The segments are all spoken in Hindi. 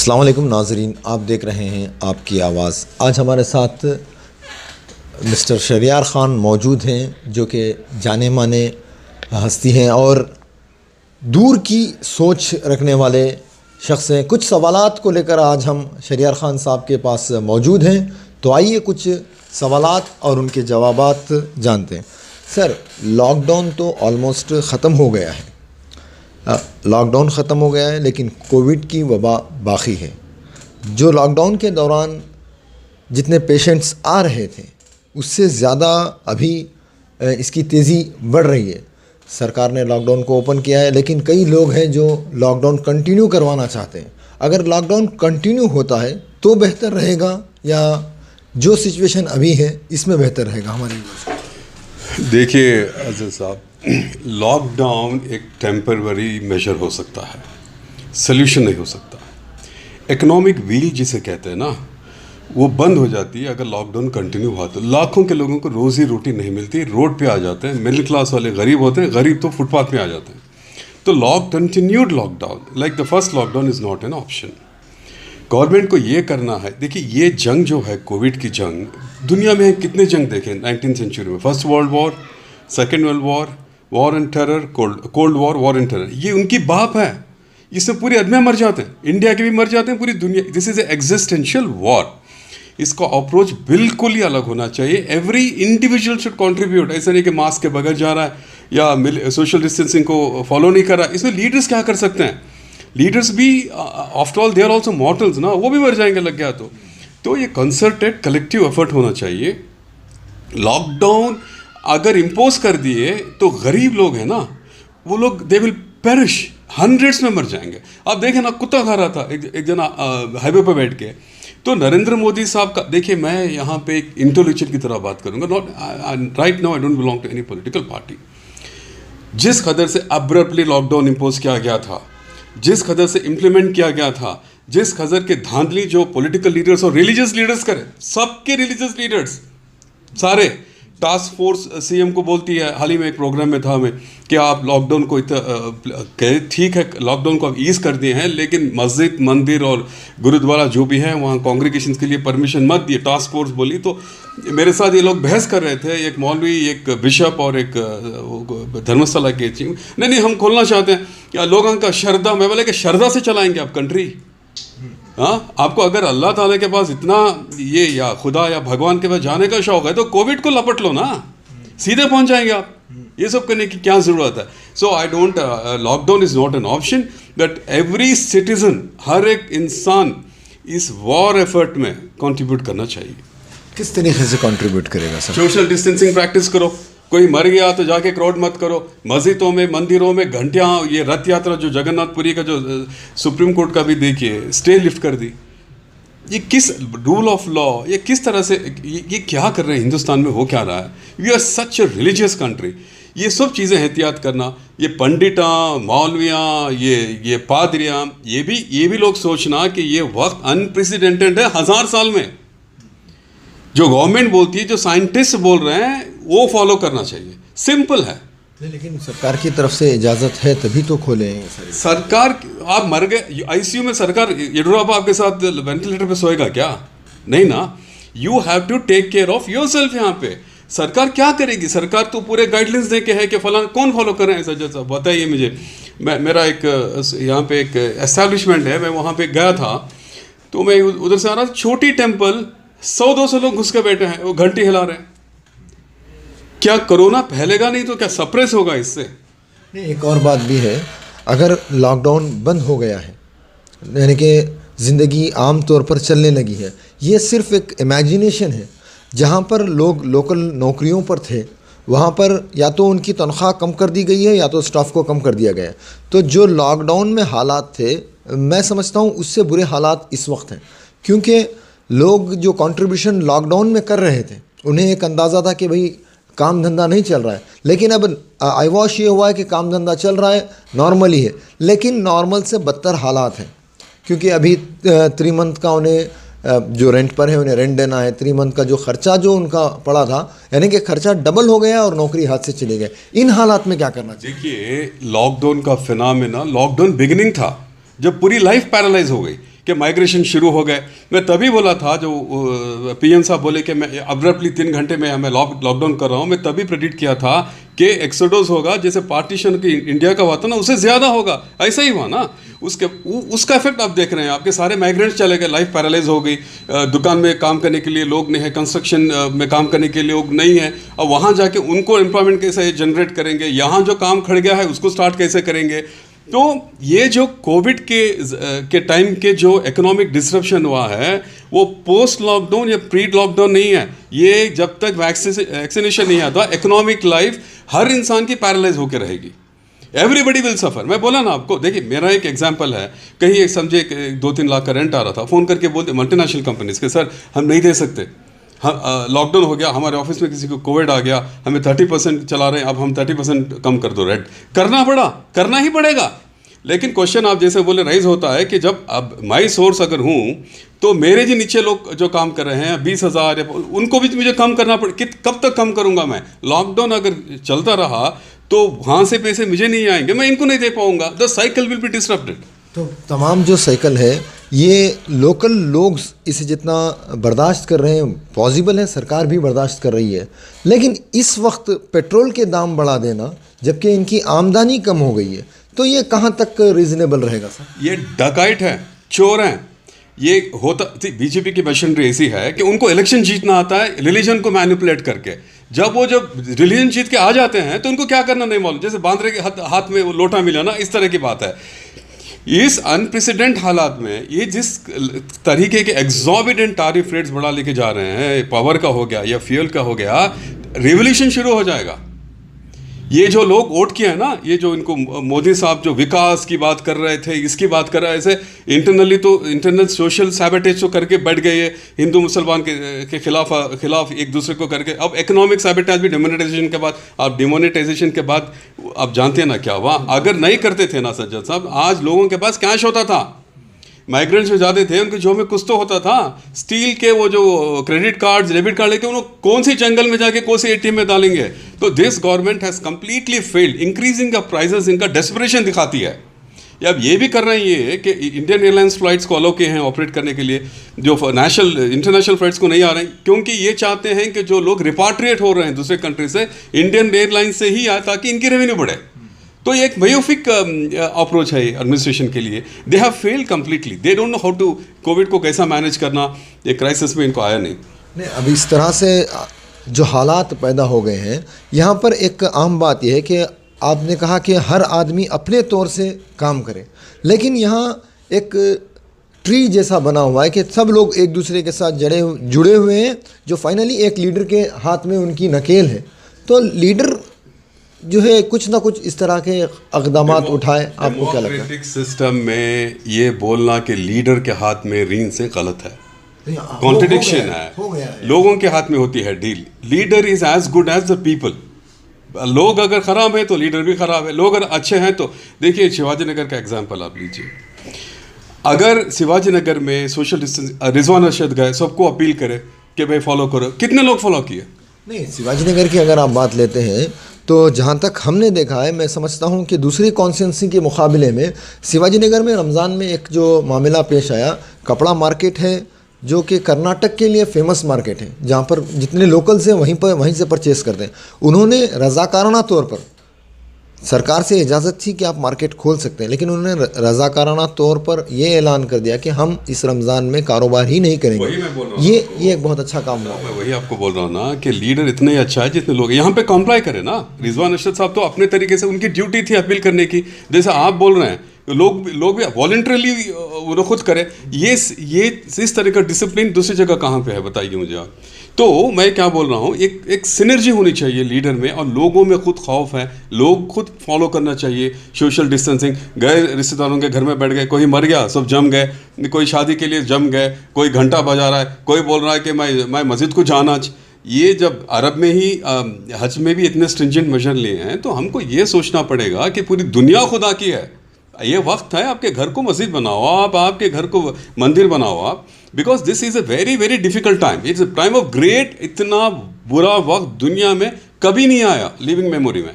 अस्सलाम वालेकुम नाज़रीन, आप देख रहे हैं आपकी आवाज़। आज हमारे साथ मिस्टर शहरयार ख़ान मौजूद हैं जो कि जाने माने हस्ती हैं और दूर की सोच रखने वाले शख्स हैं। कुछ सवालात को लेकर आज हम शहरयार ख़ान साहब के पास मौजूद हैं, तो आइए कुछ सवालात और उनके जवाबात जानते हैं। सर, लॉकडाउन तो ऑलमोस्ट ख़त्म हो गया है, लॉकडाउन ख़त्म हो गया है, लेकिन कोविड की वबा बाकी है। जो लॉकडाउन के दौरान जितने पेशेंट्स आ रहे थे उससे ज़्यादा अभी इसकी तेज़ी बढ़ रही है। सरकार ने लॉकडाउन को ओपन किया है, लेकिन कई लोग हैं जो लॉकडाउन कंटिन्यू करवाना चाहते हैं। अगर लॉकडाउन कंटिन्यू होता है तो बेहतर रहेगा या जो सिचुएशन अभी है इसमें बेहतर रहेगा हमारे? देखिए अज़ीज़ साहब, लॉकडाउन एक टेम्पररी मेजर हो सकता है, सल्यूशन नहीं हो सकता। इकोनॉमिक व्हील जिसे कहते हैं ना, वो बंद हो जाती है अगर लॉकडाउन कंटिन्यू हुआ तो। लाखों के लोगों को रोज़ी रोटी नहीं मिलती, रोड पे आ जाते हैं। मिडिल क्लास वाले गरीब होते हैं, गरीब तो फुटपाथ पे आ जाते हैं। तो continued lockdown like the first lockdown is not an option. Government को ये करना है। देखिए, ये जंग जो है, कोविड की जंग, दुनिया में कितने जंग देखे 19th सेंचुरी में? First world war, second world war, war and terror, cold war, war and terror, ये उनकी बाप है। इससे पूरे आदमी मर जाते हैं, इंडिया के भी मर जाते हैं, पूरी दुनिया। This is a existential war. इसका अप्रोच बिल्कुल ही अलग होना चाहिए। Every individual should contribute. ऐसा नहीं कि मास्क के बगैर जा रहा है या सोशल डिस्टेंसिंग को फॉलो नहीं कर रहा है। इसमें लीडर्स क्या कर सकते हैं? लीडर्स भी after all they are also mortals ना, वो भी मर जाएंगे लग गया तो ये कंसर्टेड कलेक्टिव एफर्ट होना चाहिए। लॉकडाउन अगर इम्पोज कर दिए तो गरीब लोग हैं ना, वो लोग दे विल पेरिश, हंड्रेड्स में मर जाएंगे। आप देखें ना, कुत्ता खा रहा था एक जना हाईवे पर बैठ के। तो नरेंद्र मोदी साहब का देखिए, मैं यहाँ पे एक इंटेलेक्चुअल की तरह बात करूँगा। Not right now I don't belong to any political party. जिस कदर से अब्रप्टली लॉकडाउन इम्पोज किया गया था, जिस कदर से इम्प्लीमेंट किया गया था, जिस कदर के धांधली जो पॉलिटिकल लीडर्स और रिलीजियस लीडर्स करे, सबके रिलीजियस लीडर्स सारे टास्क फोर्स सीएम को बोलती है। हाल ही में एक प्रोग्राम में था मैं कि आप लॉकडाउन को ठीक है, लॉकडाउन को आप ईज कर दिए हैं, लेकिन मस्जिद, मंदिर और गुरुद्वारा जो भी है वहाँ कांग्रेगेशन के लिए परमिशन मत दिए, टास्क फोर्स बोली। तो मेरे साथ ये लोग बहस कर रहे थे, एक मौलवी, एक बिशप और एक धर्मशाला के चीफ। नहीं हम खोलना चाहते हैं क्या लोगों का श्रद्धा। मैं बोले कि श्रद्धा से चलाएंगे आप कंट्री? हाँ, आपको अगर अल्लाह ताला के पास इतना ये या खुदा या भगवान के पास जाने का शौक है तो कोविड को लपट लो ना, सीधे पहुंच जाएंगे आप। ये सब करने की क्या ज़रूरत है? So I don't, lockdown is not an option, but every citizen, हर एक इंसान इस वॉर एफर्ट में कंट्रीब्यूट करना चाहिए। किस तरीके से कंट्रीब्यूट करेगा सर? सोशल डिस्टेंसिंग प्रैक्टिस करो। कोई मर गया तो जाके क्राउड मत करो। मस्जिदों में, मंदिरों में घंटियाँ, ये रथ यात्रा जो जगन्नाथपुरी का जो सुप्रीम कोर्ट का भी देखिए स्टे लिफ्ट कर दी। ये किस रूल ऑफ लॉ, ये किस तरह से ये क्या कर रहे हैं? हिंदुस्तान में हो क्या रहा है? We are such a religious country. ये सब चीज़ें एहतियात करना, ये पंडिता, मौलवियाँ, ये पादरियाँ, ये भी लोग सोचना कि ये वक्त अनप्रेसिडेंटेड है 1000 साल में। जो गवर्नमेंट बोलती है, जो साइंटिस्ट बोल रहे हैं, वो फॉलो करना चाहिए। सिंपल है। लेकिन सरकार की तरफ से इजाज़त है तभी तो खोले हैं। सरकार, आप मर गए आईसीयू में, सरकार येडियुरप्पा आपके साथ वेंटिलेटर पे सोएगा क्या? नहीं ना। You have to take care of yourself. यहाँ पे सरकार क्या करेगी? सरकार तो पूरे गाइडलाइंस दे के है कि फलाना कौन फॉलो कर रहे हैं। सज्जद साहब बताइए मुझे। मेरा एक यहाँ पे एक एस्टेब्लिशमेंट है, मैं वहाँ पे गया था तो मैं उधर से आ रहा था, छोटी टेम्पल, 100-200 लोग घुस के बैठे हैं, वो घंटी हिला रहे हैं। क्या कोरोना फैलेगा नहीं तो क्या सप्रेस होगा इससे? नहीं, एक और बात भी है, अगर लॉकडाउन बंद हो गया है, यानी कि ज़िंदगी आम तौर पर चलने लगी है, ये सिर्फ एक इमेजिनेशन है। जहाँ पर लोग लोकल नौकरियों पर थे वहाँ पर या तो उनकी तनख्वाह कम कर दी गई है या तो स्टाफ को कम कर दिया गया है। तो जो लॉकडाउन में हालात थे, मैं समझता हूँ उससे बुरे हालात इस वक्त हैं, क्योंकि लोग जो कंट्रीब्यूशन लॉकडाउन में कर रहे थे उन्हें एक अंदाज़ा था कि भाई काम धंधा नहीं चल रहा है, लेकिन अब आई वॉश ये हुआ है कि काम धंधा चल रहा है, नॉर्मल ही है, लेकिन नॉर्मल से बदतर हालात हैं। क्योंकि अभी 3 मंथ का उन्हें जो रेंट पर है उन्हें रेंट देना है, 3 मंथ का जो खर्चा जो उनका पड़ा था, यानी कि खर्चा डबल हो गया और नौकरी हाथ से चली गई। इन हालात में क्या करना चाहिए? देखिए, लॉकडाउन का फिनोमेना, लॉकडाउन बिगिनिंग था जब पूरी लाइफ पैरालाइज हो गई। कि माइग्रेशन शुरू हो गए। मैं तभी बोला था, जो पीएम साहब बोले कि मैं अब्रप्टली 3 घंटे में मैं लॉकडाउन कर रहा हूँ, मैं तभी प्रेडिक्ट किया था कि एक्सोडोस होगा, जैसे पार्टीशन की इंडिया का हुआ था ना, उससे ज़्यादा होगा। ऐसा ही हुआ ना, उसका इफेक्ट आप देख रहे हैं। आपके सारे माइग्रेंट्स चले गए, लाइफ पैरालाइज हो गई, दुकान में काम करने के लिए लोग नहीं है, कंस्ट्रक्शन में काम करने के लिए लोग नहीं है। अब वहाँ जाके उनको एम्प्लॉयमेंट कैसे जनरेट करेंगे, यहाँ जो काम खड़ गया है उसको स्टार्ट कैसे करेंगे। तो ये जो कोविड के टाइम के जो इकोनॉमिक डिसरप्शन हुआ है, वो पोस्ट लॉकडाउन या प्री लॉकडाउन नहीं है। ये जब तक वैक्सीनेशन नहीं आता, इकोनॉमिक लाइफ हर इंसान की पैरालाइज होकर रहेगी। Everybody will suffer. मैं बोला ना आपको, देखिए मेरा एक एग्जांपल है, कहीं एक समझे 2-3 लाख का रेंट आ रहा था, फ़ोन करके बोलते मल्टीनेशनल कंपनीज के, सर हम नहीं दे सकते, हाँ लॉकडाउन हो गया, हमारे ऑफिस में किसी को कोविड आ गया, हमें 30% चला रहे हैं, अब हम 30% कम कर दो रेंट। करना ही पड़ेगा। लेकिन क्वेश्चन आप जैसे बोले राइज होता है कि जब अब माई सोर्स अगर हूँ, तो मेरे जो नीचे लोग जो काम कर रहे हैं 20,000, उनको भी मुझे कम करना पड़े। कब तक कम करूँगा मैं? लॉकडाउन अगर चलता रहा तो वहाँ से पैसे मुझे नहीं आएंगे, मैं इनको नहीं दे पाऊंगा। The cycle will be disrupted. तो तमाम जो साइकिल है, ये लोकल लोग इसे जितना बर्दाश्त कर रहे हैं पॉसिबल है, सरकार भी बर्दाश्त कर रही है, लेकिन इस वक्त पेट्रोल के दाम बढ़ा देना जबकि इनकी आमदनी कम हो गई है, तो ये कहाँ तक रीजनेबल रहेगा सर? ये डकैत है, चोर हैं। ये होता, बीजेपी की मशीनरी ऐसी है कि उनको इलेक्शन जीतना आता है रिलीजन को मैनिपुलेट करके। जब रिलीजन जीत के आ जाते हैं तो उनको क्या करना नहीं मालूम, जैसे बांद्रे के हाथ में वो लोटा मिला ना, इस तरह की बात है। इस अनप्रेसिडेंट हालात में ये जिस तरीके के एग्जॉर्बिडेंट टैरिफ रेट्स बढ़ा लेके जा रहे हैं, पावर का हो गया या फ्यूल का हो गया, रिवोल्यूशन शुरू हो जाएगा। ये जो लोग वोट किए हैं ना, ये जो इनको मोदी साहब जो विकास की बात कर रहे थे, इसकी बात कर रहे हैं, ऐसे इंटरनल सोशल सैबोटेज तो करके बैठ गए, ये हिंदू मुसलमान के खिलाफ एक दूसरे को करके। अब इकोनॉमिक सैबोटेज भी डिमोनेटाइजेशन के बाद आप जानते हैं ना क्या हुआ। अगर नहीं करते थे ना सज्जद साहब, आज लोगों के पास कैश होता था, माइग्रेंट्स जो जाते थे उनके जेब में कुछ तो होता था। स्टील के वो जो क्रेडिट कार्ड, डेबिट कार्ड लेके उन्होंने कौन सी जंगल में जाके कौन से एटीएम में डालेंगे। तो this government has completely failed. Increasing the prices इनका डेस्परेशन दिखाती है। अब ये भी कर रहे हैं ये कि इंडियन एयरलाइंस फ्लाइट्स को अलाउ किए हैं ऑपरेट करने के लिए, जो इंटरनेशनल फ्लाइट्स को नहीं आ रहे हैं, क्योंकि ये चाहते हैं कि जो लोग रिपाट्रिएट हो रहे हैं दूसरे कंट्री से, इंडियन एयरलाइंस से ही आए ताकि इनकी रेवेन्यू बढ़े। तो ये एक बायोफिक अप्रोच है एडमिनिस्ट्रेशन के लिए। They have failed completely. They don't know how to COVID को कैसा मैनेज करना। ये क्राइसिस में इनको आया नहीं। अब इस तरह से जो हालात पैदा हो गए हैं, यहाँ पर एक आम बात यह है कि आपने कहा कि हर आदमी अपने तौर से काम करे, लेकिन यहाँ एक ट्री जैसा बना हुआ है कि सब लोग एक दूसरे के साथ जुड़े हुए हैं, जो फाइनली एक लीडर के हाथ में उनकी नकेल है। तो लीडर जो है कुछ ना कुछ इस तरह के इक़दामात उठाए। आपको क्या लगता है? डेमोक्रेटिक सिस्टम में ये बोलना कि लीडर के हाथ में रीन से गलत है, कॉन्ट्रडिक्शन है। लोगों के हाथ में होती है deal. Leader is as good as the people. लोग अगर खराब है तो लीडर भी खराब है, लोग अगर अच्छे हैं तो देखिए शिवाजी नगर का एग्जाम्पल आप लीजिए। अगर शिवाजी नगर में सोशल डिस्टेंस, रिजवान अरशद गए, सबको अपील करे कि भाई फॉलो करो, कितने लोग फॉलो किए? नहीं, शिवाजी नगर की अगर आप बात लेते हैं तो जहाँ तक हमने देखा है, मैं समझता हूँ कि दूसरी कॉन्स्टिट्यूंसी के मुकाबले में शिवाजी नगर में रमज़ान में एक जो मामला पेश आया, कपड़ा मार्केट है जो कि कर्नाटक के लिए फेमस मार्केट है, जहाँ पर जितने लोकल्स हैं वहीं से परचेस करते हैं। उन्होंने रज़ाकाराना तौर पर, सरकार से इजाज़त थी कि आप मार्केट खोल सकते हैं, लेकिन उन्होंने रज़ाकाराना तौर पर ये ऐलान कर दिया कि हम इस रमज़ान में कारोबार ही नहीं करेंगे। ये एक बहुत अच्छा काम हुआ। मैं वही आपको बोल रहा हूँ ना कि लीडर इतना ही अच्छा है जितने लोग यहाँ पे कॉम्प्लाई करें ना। रिजवान अरशद साहब तो अपने तरीके से, उनकी ड्यूटी थी अपील करने की, जैसे आप बोल रहे हैं, लोग भी वॉलंटरली वो खुद करें। ये इस तरह का डिसिप्लिन दूसरी जगह कहाँ पे है बताइए मुझे आप। तो मैं क्या बोल रहा हूँ, एक सिनर्जी होनी चाहिए लीडर में, और लोगों में खुद खौफ है, लोग खुद फॉलो करना चाहिए सोशल डिस्टेंसिंग। गए रिश्तेदारों के घर में बैठ गए, कोई मर गया सब जम गए, कोई शादी के लिए जम गए, कोई घंटा बजा रहा है, कोई बोल रहा है कि मैं मस्जिद को जाना। ये जब अरब में ही हज में भी इतने स्ट्रिंजेंट मेजर लिए हैं, तो हमको ये सोचना पड़ेगा कि पूरी दुनिया खुदा की है। ये वक्त है, आपके घर को मस्जिद बनाओ आप, आपके घर को मंदिर बनाओ आप, because this is a very very difficult time. It's a time of great. इतना बुरा वक्त दुनिया में कभी नहीं आया लिविंग मेमोरी में।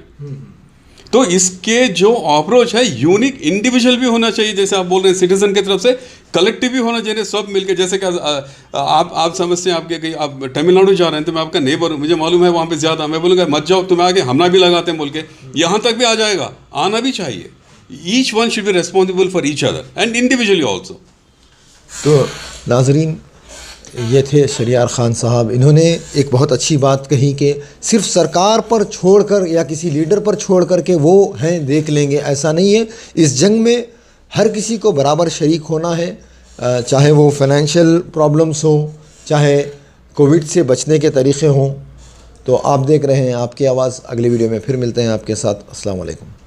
तो इसके जो अप्रोच है यूनिक इंडिविजुअल भी होना चाहिए, जैसे आप बोल रहे हैं सिटीजन की तरफ से, कलेक्टिव भी होना चाहिए, सब मिलकर। जैसे कि आप समझते हैं आपके कहीं आप तमिलनाडु जा रहे हैं तो मैं आपका नेबर हूँ, मुझे मालूम है वहाँ पे ज़्यादा, मैं बोलूँगा मत जाओ, तुम्हें आगे हमना भी लगाते हैं बोल के, यहाँ तक भी आ जाएगा, आना भी चाहिए। Each one should be responsible for each other and individually also. तो नाजरीन, ये थे शरियार ख़ान साहब। इन्होंने एक बहुत अच्छी बात कही कि सिर्फ सरकार पर छोड़कर या किसी लीडर पर छोड़ कर के वो हैं देख लेंगे, ऐसा नहीं है। इस जंग में हर किसी को बराबर शरीक होना है, चाहे वो फाइनेंशियल प्रॉब्लम्स हो, चाहे कोविड से बचने के तरीक़े हों। तो आप देख रहे हैं आपकी आवाज़। अगली वीडियो में फिर मिलते हैं आपके साथ। अस्सलाम वालेकुम।